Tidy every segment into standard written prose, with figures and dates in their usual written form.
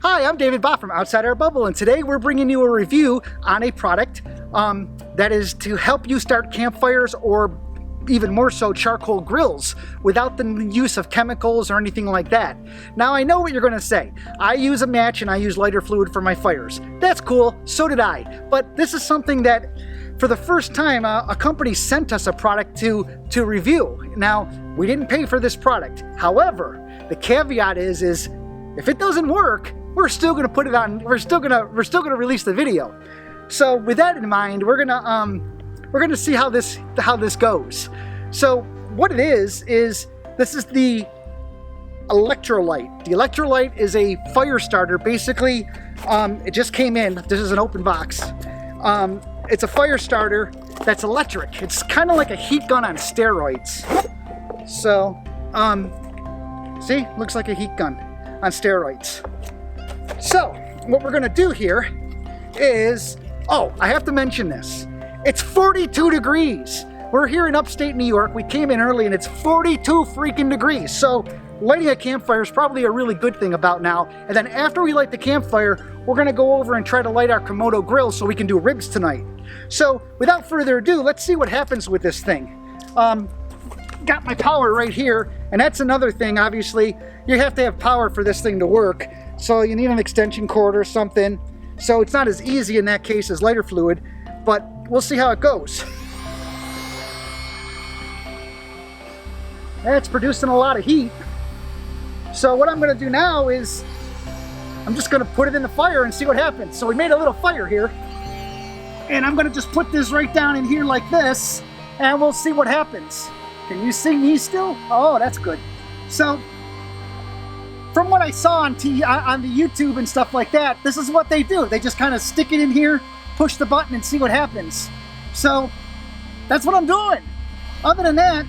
Hi, I'm David Bott from Outside Our Bubble, and today we're bringing you a review on a product that is to help you start campfires or even more so charcoal grills without the use of chemicals or anything like that. Now I know what you're going to say. I use a match and I use lighter fluid for my fires. That's cool, so did I. But this is something that for the first time a company sent us a product to review. Now we didn't pay for this product. However, the caveat is if it doesn't work, we're still going to put it on. We're still going to release the video. So with that in mind, we're going to see how this goes. So what it is this is the ElectroLight. The ElectroLight is a fire starter. Basically, it just came in. This is an open box. It's a fire starter that's electric. It's kind of like a heat gun on steroids. So, see, looks like a heat gun on steroids. So, what we're gonna do here is, oh, I have to mention this. It's 42 degrees. We're here in upstate New York. We came in early and it's 42 freaking degrees. So lighting a campfire is probably a really good thing about now. And then after we light the campfire, we're gonna go over and try to light our Komodo grill so we can do ribs tonight. So without further ado, let's see what happens with this thing. Got my power right here. And that's another thing, obviously, you have to have power for this thing to work. So you need an extension cord or something. So it's not as easy in that case as lighter fluid, but we'll see how it goes. It's producing a lot of heat. So what I'm gonna do now is I'm just gonna put it in the fire and see what happens. So we made a little fire here, and I'm gonna just put this right down in here like this, and we'll see what happens. Can you see me still? Oh, that's good. So from what I saw on the YouTube and stuff like that, this is what they do. They just kind of stick it in here, push the button, and see what happens. So that's what I'm doing. Other than that,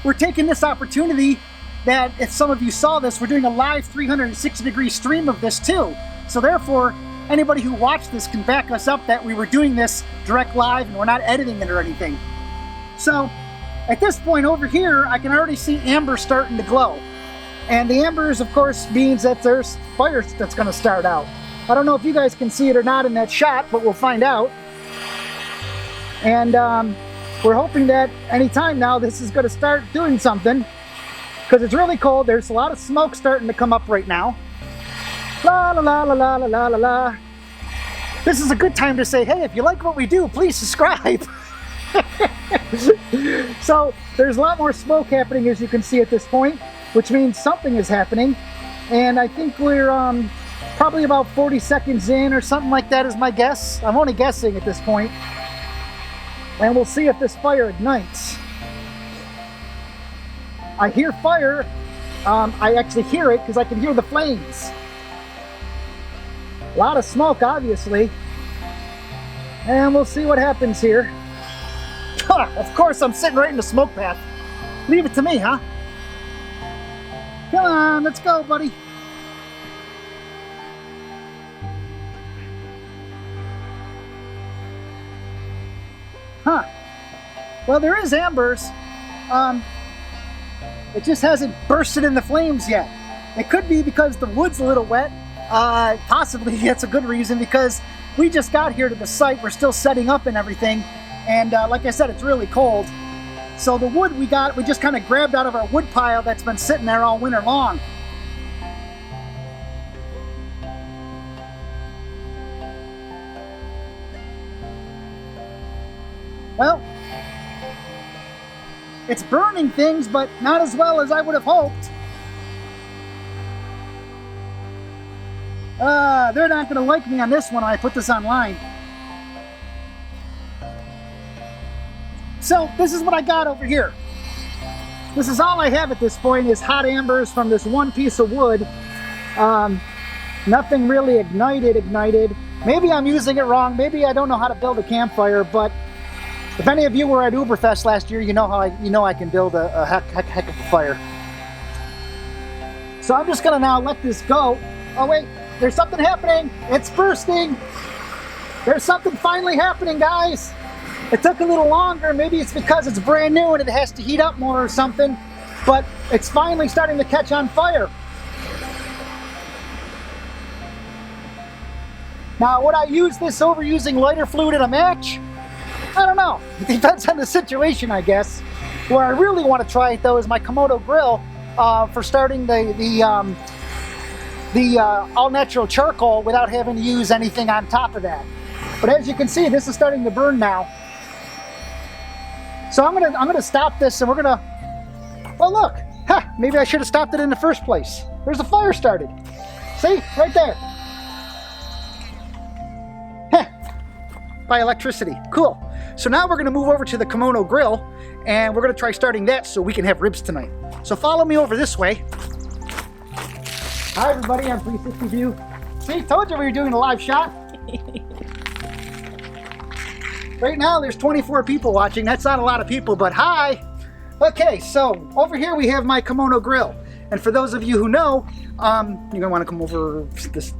we're taking this opportunity that if some of you saw this, we're doing a live 360-degree stream of this too. So therefore, anybody who watched this can back us up that we were doing this direct live and we're not editing it or anything. So at this point over here, I can already see amber starting to glow. And the ambers, of course, means that there's fire that's going to start out. I don't know if you guys can see it or not in that shot, but we'll find out. And we're hoping that any time now this is going to start doing something, because it's really cold. There's a lot of smoke starting to come up right now. La la la la la la la la la. This is a good time to say, hey, if you like what we do, please subscribe. So there's a lot more smoke happening, as you can see at this point, which means something is happening. And I think we're probably about 40 seconds in or something like that is my guess. I'm only guessing at this point. And we'll see if this fire ignites. I hear fire. I actually hear it because I can hear the flames. A lot of smoke, obviously. And we'll see what happens here. Of course, I'm sitting right in the smoke path. Leave it to me, huh? Come on, let's go, buddy. Huh. Well, there is ambers. It just hasn't bursted in the flames yet. It could be because the wood's a little wet. Possibly that's a good reason, because we just got here to the site. We're still setting up and everything. And like I said, it's really cold. So the wood we just kind of grabbed out of our wood pile that's been sitting there all winter long. Well, it's burning things, but not as well as I would have hoped. They're not going to like me on this one when I put this online. So this is what I got over here. This is all I have at this point, is hot ambers from this one piece of wood. Nothing really ignited. Maybe I'm using it wrong. Maybe I don't know how to build a campfire, but if any of you were at Uberfest last year, you know I can build a heck of a fire. So I'm just gonna now let this go. Oh wait, there's something happening. It's bursting. There's something finally happening, guys. It took a little longer. Maybe it's because it's brand new and it has to heat up more or something, but it's finally starting to catch on fire. Now, would I use this over using lighter fluid in a match? I don't know. It depends on the situation, I guess. Where I really want to try it though is my Komodo grill for starting the all-natural charcoal without having to use anything on top of that. But as you can see, this is starting to burn now. So I'm gonna stop this, and we're gonna. Well, look. Maybe I should have stopped it in the first place. There's a fire started. See, right there. By electricity. Cool. So now we're gonna move over to the Komodo grill, and we're gonna try starting that so we can have ribs tonight. So follow me over this way. Hi everybody, I'm 360 View. See, told you we were doing a live shot. Right now there's 24 people watching. That's not a lot of people, but hi. Okay, so over here we have my Komodo grill. And for those of you who know, you're gonna wanna come over this.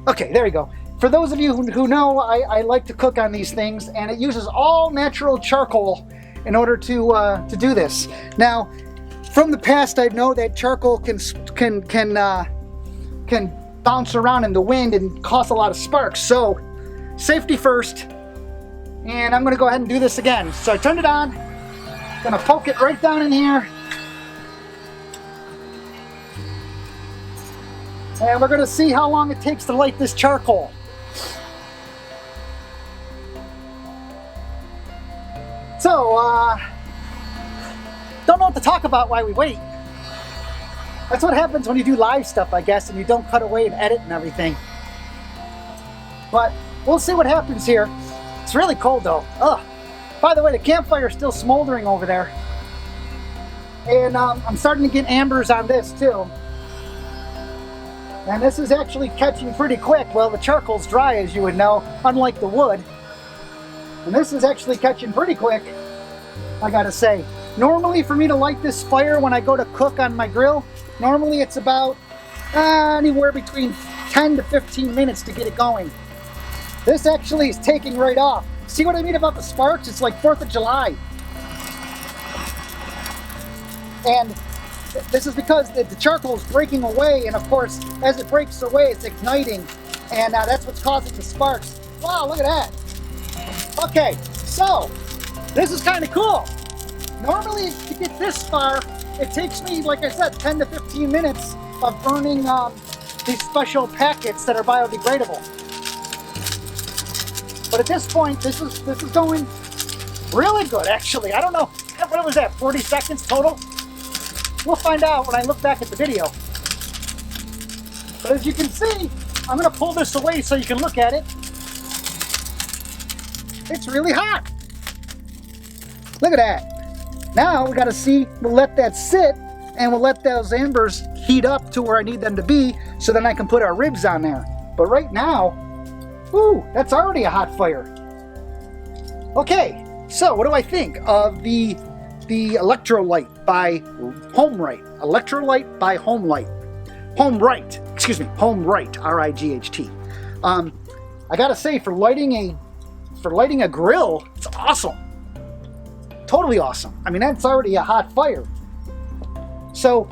Okay, there we go. For those of you who know, I like to cook on these things, and it uses all natural charcoal in order to do this. Now, from the past, I know that charcoal can bounce around in the wind and cause a lot of sparks. So, safety first. And I'm gonna go ahead and do this again. So I turned it on. Gonna poke it right down in here. And we're gonna see how long it takes to light this charcoal. So, don't know what to talk about while we wait. That's what happens when you do live stuff, I guess, and you don't cut away and edit and everything. But we'll see what happens here. It's really cold though. Ugh. By the way, the campfire is still smoldering over there. And I'm starting to get ambers on this too. And this is actually catching pretty quick. Well, the charcoal's dry, as you would know, unlike the wood. And this is actually catching pretty quick, I gotta say. Normally, for me to light this fire when I go to cook on my grill, normally it's about anywhere between 10 to 15 minutes to get it going. This actually is taking right off. See what I mean about the sparks? It's like 4th of July. And this is because the charcoal is breaking away, and of course, as it breaks away, it's igniting, and that's what's causing the sparks. Wow, look at that. Okay, so this is kind of cool. Normally, to get this far, it takes me, like I said, 10 to 15 minutes of burning these special packets that are biodegradable. But at this point, this is going really good, actually. I don't know, what was that, 40 seconds total? We'll find out when I look back at the video. But as you can see, I'm gonna pull this away so you can look at it. It's really hot. Look at that. Now we gotta see, we'll let that sit, and we'll let those embers heat up to where I need them to be, so then I can put our ribs on there. But right now, ooh, that's already a hot fire. Okay, so what do I think of the ElectroLight by HomeRight? ElectroLight by HomeRight, excuse me, HomeRight, R-I-G-H-T. I gotta say, for lighting a grill, it's awesome. Totally awesome. I mean, that's already a hot fire. So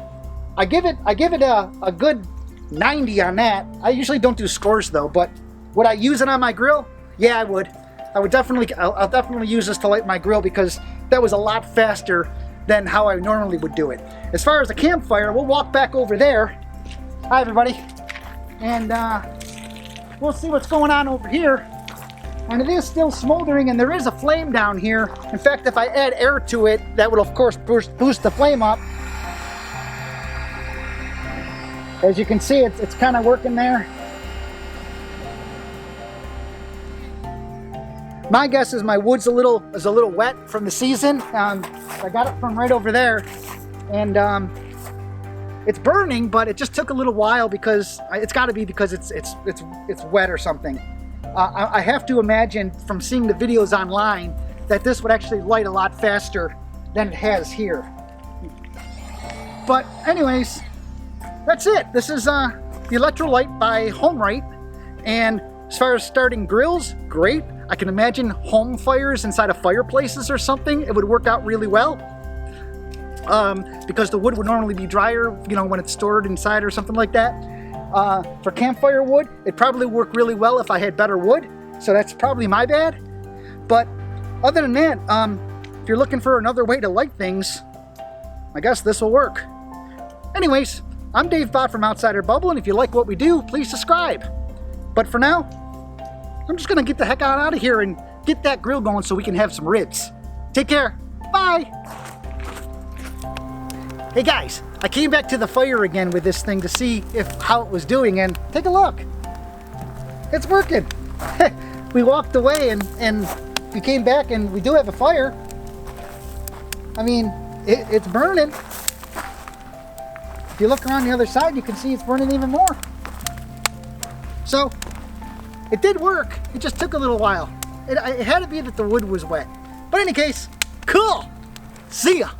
I give it a good 90 on that. I usually don't do scores though, but would I use it on my grill? Yeah, I would. I'll definitely use this to light my grill, because that was a lot faster than how I normally would do it. As far as the campfire, we'll walk back over there. Hi everybody. And we'll see what's going on over here. And it is still smoldering, and there is a flame down here. In fact, if I add air to it, that will of course boost the flame up. As you can see, it's kind of working there. My guess is my wood's a little wet from the season. I got it from right over there, and it's burning, but it just took a little while, because it's got to be because it's wet or something. I have to imagine from seeing the videos online that this would actually light a lot faster than it has here. But anyways, that's it. This is the ElectroLight by HomeRight, and as far as starting grills, great. I can imagine home fires inside of fireplaces or something. It would work out really well, because the wood would normally be drier, you know, when it's stored inside or something like that. For campfire wood, it'd probably work really well if I had better wood, so that's probably my bad. But other than that, if you're looking for another way to light things, I guess this will work. Anyways, I'm Dave Bott from Outsider Bubble, and if you like what we do, please subscribe. But for now, I'm just gonna get the heck out of here and get that grill going so we can have some ribs. Take care. Bye. Hey guys, I came back to the fire again with this thing to see how it was doing, and take a look. It's working. We walked away and we came back and we do have a fire. I mean, it's burning. If you look around the other side, you can see it's burning even more. So, it did work. It just took a little while. It had to be that the wood was wet. But in any case, cool. See ya.